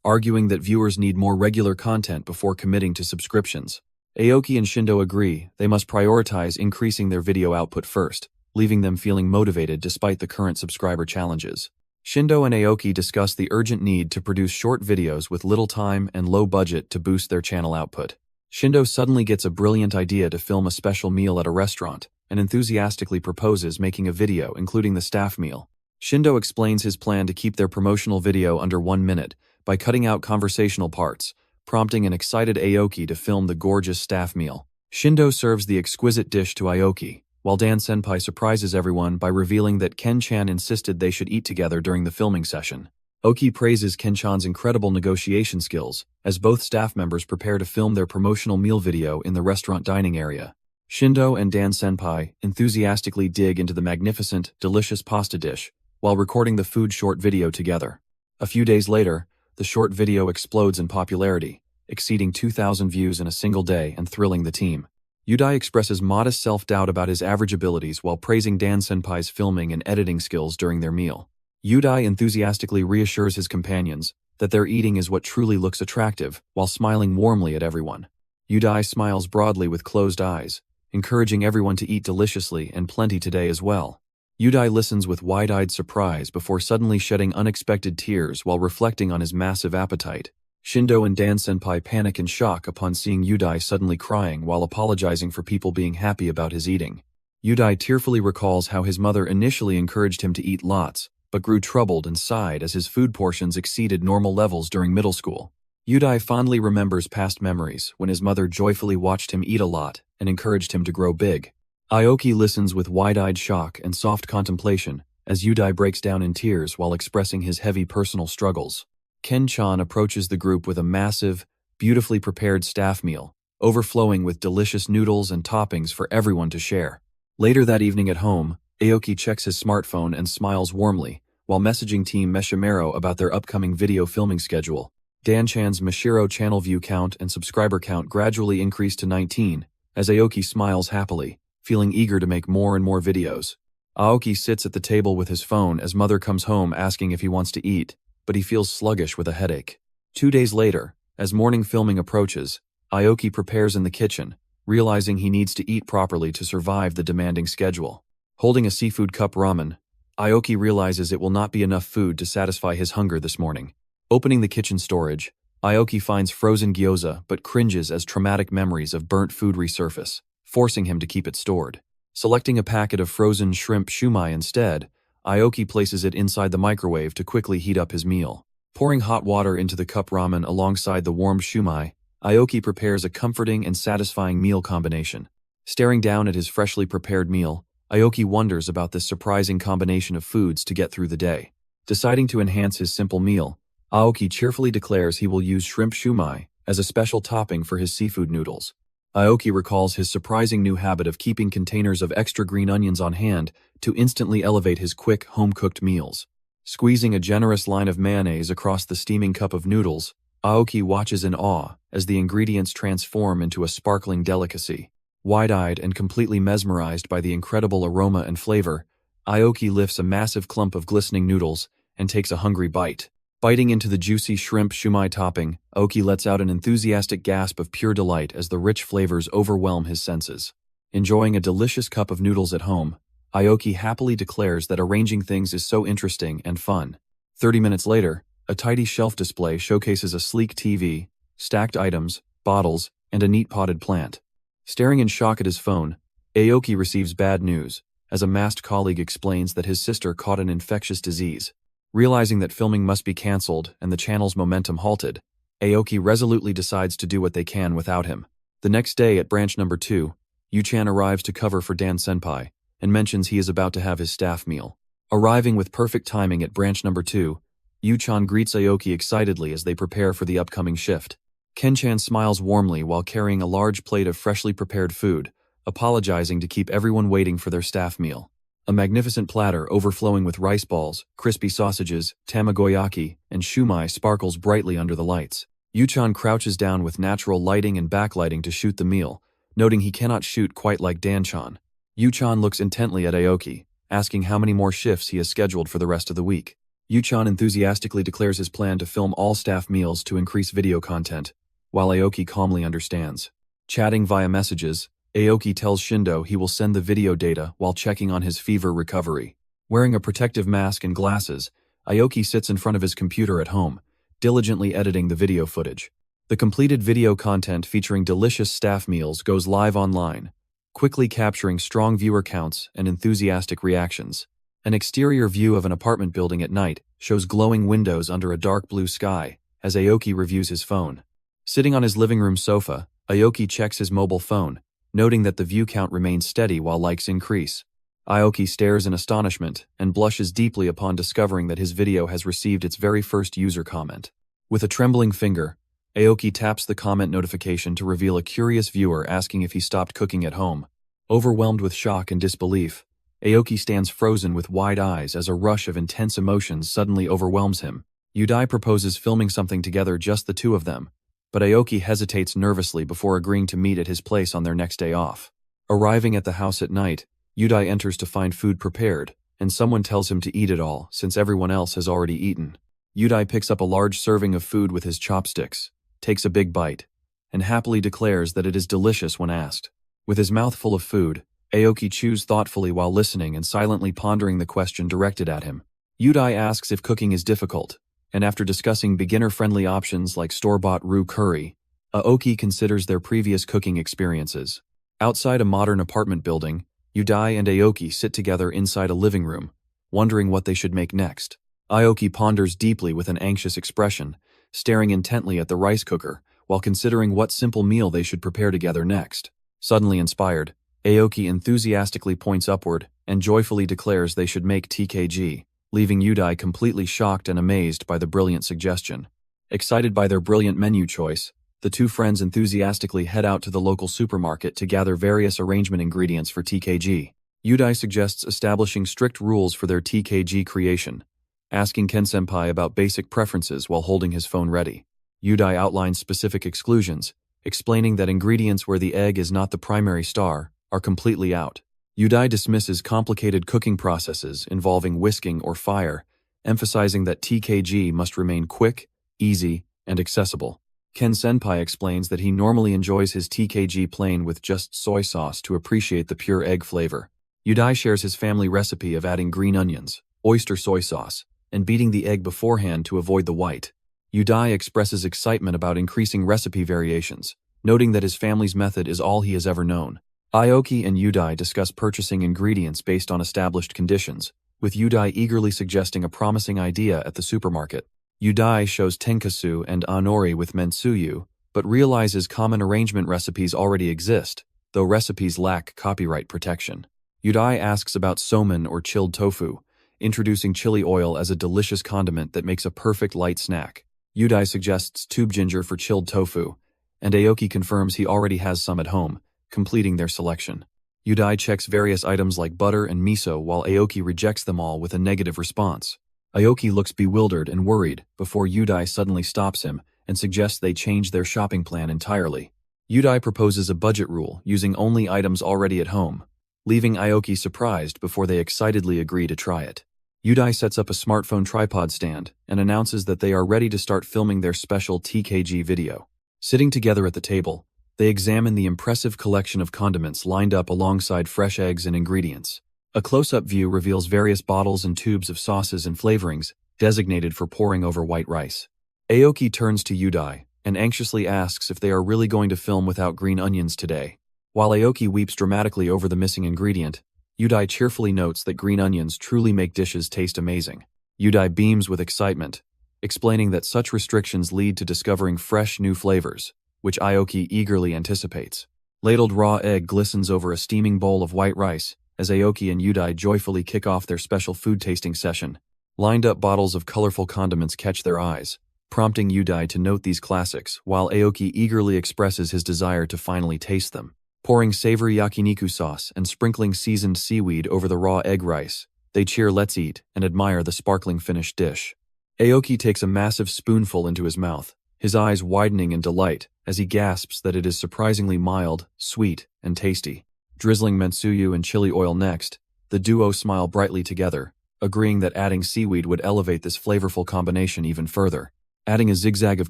arguing that viewers need more regular content before committing to subscriptions. Aoki and Shindo agree they must prioritize increasing their video output first, leaving them feeling motivated despite the current subscriber challenges. Shindo and Aoki discuss the urgent need to produce short videos with little time and low budget to boost their channel output. Shindo suddenly gets a brilliant idea to film a special meal at a restaurant, and enthusiastically proposes making a video including the staff meal. Shindo explains his plan to keep their promotional video under 1 minute by cutting out conversational parts, prompting an excited Aoki to film the gorgeous staff meal. Shindo serves the exquisite dish to Aoki, while Dan-senpai surprises everyone by revealing that Ken-chan insisted they should eat together during the filming session. Aoki praises Ken-chan's incredible negotiation skills, as both staff members prepare to film their promotional meal video in the restaurant dining area. Shindo and Dan-senpai enthusiastically dig into the magnificent, delicious pasta dish, while recording the food short video together. A few days later, the short video explodes in popularity, exceeding 2,000 views in a single day and thrilling the team. Yudai expresses modest self-doubt about his average abilities while praising Dan-senpai's filming and editing skills during their meal. Yudai enthusiastically reassures his companions that their eating is what truly looks attractive, while smiling warmly at everyone. Yudai smiles broadly with closed eyes, encouraging everyone to eat deliciously and plenty today as well. Yudai listens with wide-eyed surprise before suddenly shedding unexpected tears while reflecting on his massive appetite. Shindo and Dan-senpai panic in shock upon seeing Yudai suddenly crying while apologizing for people being happy about his eating. Yudai tearfully recalls how his mother initially encouraged him to eat lots, but grew troubled and sighed as his food portions exceeded normal levels during middle school. Yudai fondly remembers past memories when his mother joyfully watched him eat a lot and encouraged him to grow big. Aoki listens with wide-eyed shock and soft contemplation as Yudai breaks down in tears while expressing his heavy personal struggles. Ken-chan approaches the group with a massive, beautifully prepared staff meal, overflowing with delicious noodles and toppings for everyone to share. Later that evening at home, Aoki checks his smartphone and smiles warmly, while messaging Team Meshimero about their upcoming video filming schedule. Dan-chan's Mashiro channel view count and subscriber count gradually increase to 19, as Aoki smiles happily, feeling eager to make more and more videos. Aoki sits at the table with his phone as mother comes home asking if he wants to eat, but he feels sluggish with a headache. 2 days later, as morning filming approaches, Aoki prepares in the kitchen, realizing he needs to eat properly to survive the demanding schedule. Holding a seafood cup ramen, Aoki realizes it will not be enough food to satisfy his hunger this morning. Opening the kitchen storage, Aoki finds frozen gyoza but cringes as traumatic memories of burnt food resurface, forcing him to keep it stored. Selecting a packet of frozen shrimp shumai instead, Aoki places it inside the microwave to quickly heat up his meal. Pouring hot water into the cup ramen alongside the warm shumai, Aoki prepares a comforting and satisfying meal combination. Staring down at his freshly prepared meal, Aoki wonders about this surprising combination of foods to get through the day. Deciding to enhance his simple meal, Aoki cheerfully declares he will use shrimp shumai as a special topping for his seafood noodles. Aoki recalls his surprising new habit of keeping containers of extra green onions on hand to instantly elevate his quick, home-cooked meals. Squeezing a generous line of mayonnaise across the steaming cup of noodles, Aoki watches in awe as the ingredients transform into a sparkling delicacy. Wide-eyed and completely mesmerized by the incredible aroma and flavor, Aoki lifts a massive clump of glistening noodles and takes a hungry bite. Biting into the juicy shrimp shumai topping, Aoki lets out an enthusiastic gasp of pure delight as the rich flavors overwhelm his senses. Enjoying a delicious cup of noodles at home, Aoki happily declares that arranging things is so interesting and fun. 30 minutes later, a tidy shelf display showcases a sleek TV, stacked items, bottles, and a neat potted plant. Staring in shock at his phone, Aoki receives bad news, as a masked colleague explains that his sister caught an infectious disease. Realizing that filming must be cancelled and the channel's momentum halted, Aoki resolutely decides to do what they can without him. The next day at branch number 2, Yu-chan arrives to cover for Dan Senpai, and mentions he is about to have his staff meal. Arriving with perfect timing at branch number 2, Yu-chan greets Aoki excitedly as they prepare for the upcoming shift. Ken-chan smiles warmly while carrying a large plate of freshly prepared food, apologizing to keep everyone waiting for their staff meal. A magnificent platter overflowing with rice balls, crispy sausages, tamagoyaki, and shumai sparkles brightly under the lights. Yu-chan crouches down with natural lighting and backlighting to shoot the meal, noting he cannot shoot quite like Dan-chan. Yu-chan looks intently at Aoki, asking how many more shifts he has scheduled for the rest of the week. Yu-chan enthusiastically declares his plan to film all staff meals to increase video content, while Aoki calmly understands. Chatting via messages, Aoki tells Shindo he will send the video data while checking on his fever recovery. Wearing a protective mask and glasses, Aoki sits in front of his computer at home, diligently editing the video footage. The completed video content featuring delicious staff meals goes live online, quickly capturing strong viewer counts and enthusiastic reactions. An exterior view of an apartment building at night shows glowing windows under a dark blue sky as Aoki reviews his phone. Sitting on his living room sofa, Aoki checks his mobile phone, noting that the view count remains steady while likes increase. Aoki stares in astonishment and blushes deeply upon discovering that his video has received its very first user comment. With a trembling finger, Aoki taps the comment notification to reveal a curious viewer asking if he stopped cooking at home. Overwhelmed with shock and disbelief, Aoki stands frozen with wide eyes as a rush of intense emotions suddenly overwhelms him. Yudai proposes filming something together, just the two of them, but Aoki hesitates nervously before agreeing to meet at his place on their next day off. Arriving at the house at night, Yudai enters to find food prepared, and someone tells him to eat it all since everyone else has already eaten. Yudai picks up a large serving of food with his chopsticks, takes a big bite, and happily declares that it is delicious when asked. With his mouth full of food, Aoki chews thoughtfully while listening and silently pondering the question directed at him. Yudai asks if cooking is difficult, and after discussing beginner-friendly options like store-bought roux curry, Aoki considers their previous cooking experiences. Outside a modern apartment building, Yudai and Aoki sit together inside a living room, wondering what they should make next. Aoki ponders deeply with an anxious expression, staring intently at the rice cooker while considering what simple meal they should prepare together next. Suddenly inspired, Aoki enthusiastically points upward and joyfully declares they should make TKG, leaving Yudai completely shocked and amazed by the brilliant suggestion. Excited by their brilliant menu choice, the two friends enthusiastically head out to the local supermarket to gather various arrangement ingredients for TKG. Yudai suggests establishing strict rules for their TKG creation, asking Ken-senpai about basic preferences while holding his phone ready. Yudai outlines specific exclusions, explaining that ingredients where the egg is not the primary star are completely out. Yudai dismisses complicated cooking processes involving whisking or fire, emphasizing that TKG must remain quick, easy, and accessible. Ken-senpai explains that he normally enjoys his TKG plain with just soy sauce to appreciate the pure egg flavor. Yudai shares his family recipe of adding green onions, oyster soy sauce, and beating the egg beforehand to avoid the white. Yudai expresses excitement about increasing recipe variations, noting that his family's method is all he has ever known. Aoki and Yudai discuss purchasing ingredients based on established conditions, with Yudai eagerly suggesting a promising idea at the supermarket. Yudai shows tenkatsu and anori with mentsuyu, but realizes common arrangement recipes already exist, though recipes lack copyright protection. Yudai asks about somen or chilled tofu, introducing chili oil as a delicious condiment that makes a perfect light snack. Yudai suggests tube ginger for chilled tofu, and Aoki confirms he already has some at home, completing their selection. Yudai checks various items like butter and miso while Aoki rejects them all with a negative response. Aoki looks bewildered and worried before Yudai suddenly stops him and suggests they change their shopping plan entirely. Yudai proposes a budget rule using only items already at home, leaving Aoki surprised before they excitedly agree to try it. Yudai sets up a smartphone tripod stand and announces that they are ready to start filming their special TKG video. Sitting together at the table, they examine the impressive collection of condiments lined up alongside fresh eggs and ingredients. A close-up view reveals various bottles and tubes of sauces and flavorings designated for pouring over white rice. Aoki turns to Yudai and anxiously asks if they are really going to film without green onions today. While Aoki weeps dramatically over the missing ingredient, Yudai cheerfully notes that green onions truly make dishes taste amazing. Yudai beams with excitement, explaining that such restrictions lead to discovering fresh new flavors, which Aoki eagerly anticipates. Ladled raw egg glistens over a steaming bowl of white rice as Aoki and Yudai joyfully kick off their special food tasting session. Lined-up bottles of colorful condiments catch their eyes, prompting Yudai to note these classics, while Aoki eagerly expresses his desire to finally taste them. Pouring savory yakiniku sauce and sprinkling seasoned seaweed over the raw egg rice, they cheer "Let's eat" and admire the sparkling finished dish. Aoki takes a massive spoonful into his mouth, his eyes widening in delight as he gasps that it is surprisingly mild, sweet, and tasty. Drizzling mentsuyu and chili oil next, the duo smile brightly together, agreeing that adding seaweed would elevate this flavorful combination even further. Adding a zigzag of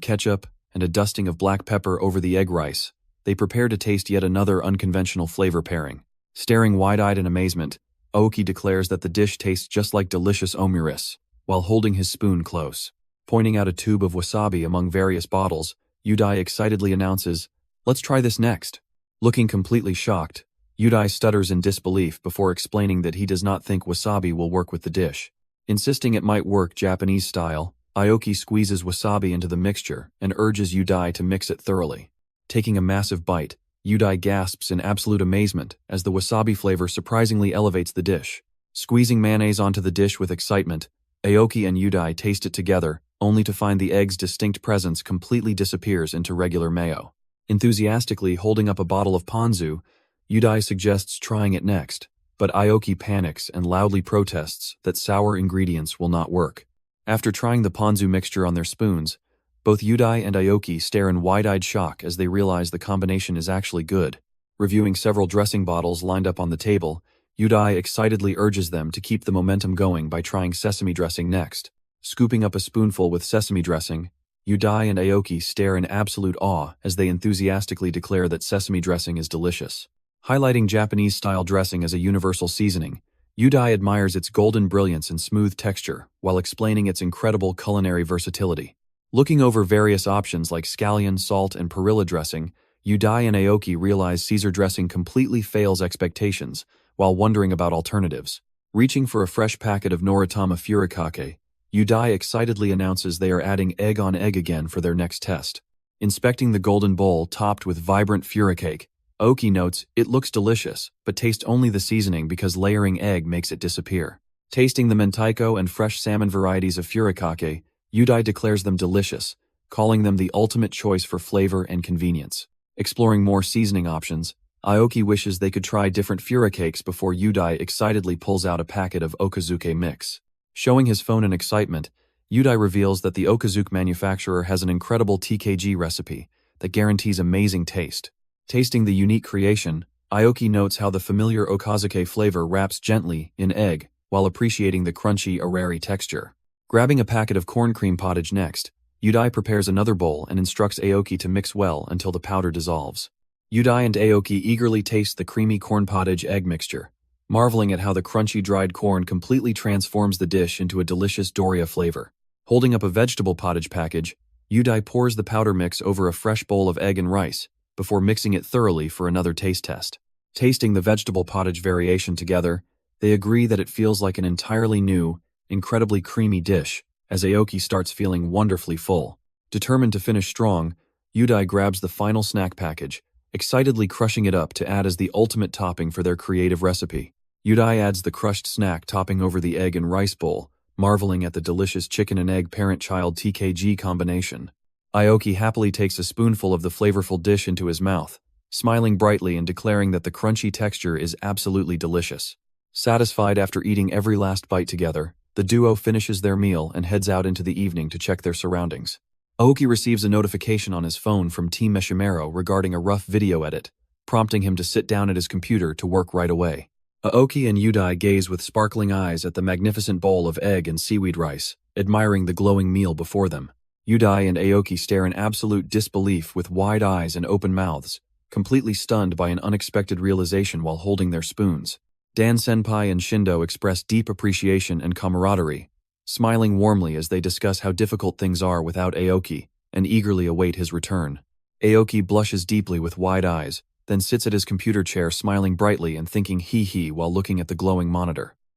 ketchup and a dusting of black pepper over the egg rice, they prepare to taste yet another unconventional flavor pairing. Staring wide-eyed in amazement, Aoki declares that the dish tastes just like delicious omurice, while holding his spoon close. Pointing out a tube of wasabi among various bottles, Yudai excitedly announces, "Let's try this next." Looking completely shocked, Yudai stutters in disbelief before explaining that he does not think wasabi will work with the dish. Insisting it might work Japanese style, Aoki squeezes wasabi into the mixture and urges Yudai to mix it thoroughly. Taking a massive bite, Yudai gasps in absolute amazement as the wasabi flavor surprisingly elevates the dish. Squeezing mayonnaise onto the dish with excitement, Aoki and Yudai taste it together, only to find the egg's distinct presence completely disappears into regular mayo. Enthusiastically holding up a bottle of ponzu, Yudai suggests trying it next, but Aoki panics and loudly protests that sour ingredients will not work. After trying the ponzu mixture on their spoons, both Yudai and Aoki stare in wide-eyed shock as they realize the combination is actually good. Reviewing several dressing bottles lined up on the table, Yudai excitedly urges them to keep the momentum going by trying sesame dressing next. Scooping up a spoonful with sesame dressing, Yudai and Aoki stare in absolute awe as they enthusiastically declare that sesame dressing is delicious. Highlighting Japanese-style dressing as a universal seasoning, Yudai admires its golden brilliance and smooth texture while explaining its incredible culinary versatility. Looking over various options like scallion, salt, and perilla dressing, Yudai and Aoki realize Caesar dressing completely fails expectations while wondering about alternatives. Reaching for a fresh packet of Noritama furikake, Yudai excitedly announces they are adding egg on egg again for their next test. Inspecting the golden bowl topped with vibrant furikake, Aoki notes, "It looks delicious, but taste only the seasoning because layering egg makes it disappear." Tasting the mentaiko and fresh salmon varieties of furikake, Yudai declares them delicious, calling them the ultimate choice for flavor and convenience. Exploring more seasoning options, Aoki wishes they could try different furikakes before Yudai excitedly pulls out a packet of okazuke mix. Showing his phone in excitement, Yudai reveals that the okazuke manufacturer has an incredible TKG recipe that guarantees amazing taste. Tasting the unique creation, Aoki notes how the familiar okazuke flavor wraps gently in egg while appreciating the crunchy arari texture. Grabbing a packet of corn cream pottage next, Yudai prepares another bowl and instructs Aoki to mix well until the powder dissolves. Yudai and Aoki eagerly taste the creamy corn pottage egg mixture, marveling at how the crunchy dried corn completely transforms the dish into a delicious Doria flavor. Holding up a vegetable pottage package, Yudai pours the powder mix over a fresh bowl of egg and rice before mixing it thoroughly for another taste test. Tasting the vegetable pottage variation together, they agree that it feels like an entirely new, incredibly creamy dish, as Aoki starts feeling wonderfully full. Determined to finish strong, Yudai grabs the final snack package, excitedly crushing it up to add as the ultimate topping for their creative recipe. Yudai adds the crushed snack topping over the egg and rice bowl, marveling at the delicious chicken and egg parent-child TKG combination. Aoki happily takes a spoonful of the flavorful dish into his mouth, smiling brightly and declaring that the crunchy texture is absolutely delicious. Satisfied after eating every last bite together, the duo finishes their meal and heads out into the evening to check their surroundings. Aoki receives a notification on his phone from Team Meshimero regarding a rough video edit, prompting him to sit down at his computer to work right away. Aoki and Yudai gaze with sparkling eyes at the magnificent bowl of egg and seaweed rice, admiring the glowing meal before them. Yudai and Aoki stare in absolute disbelief with wide eyes and open mouths, completely stunned by an unexpected realization while holding their spoons. Dan Senpai and Shindo express deep appreciation and camaraderie, smiling warmly as they discuss how difficult things are without Aoki, and eagerly await his return. Aoki blushes deeply with wide eyes, then sits at his computer chair smiling brightly and thinking hee hee while looking at the glowing monitor.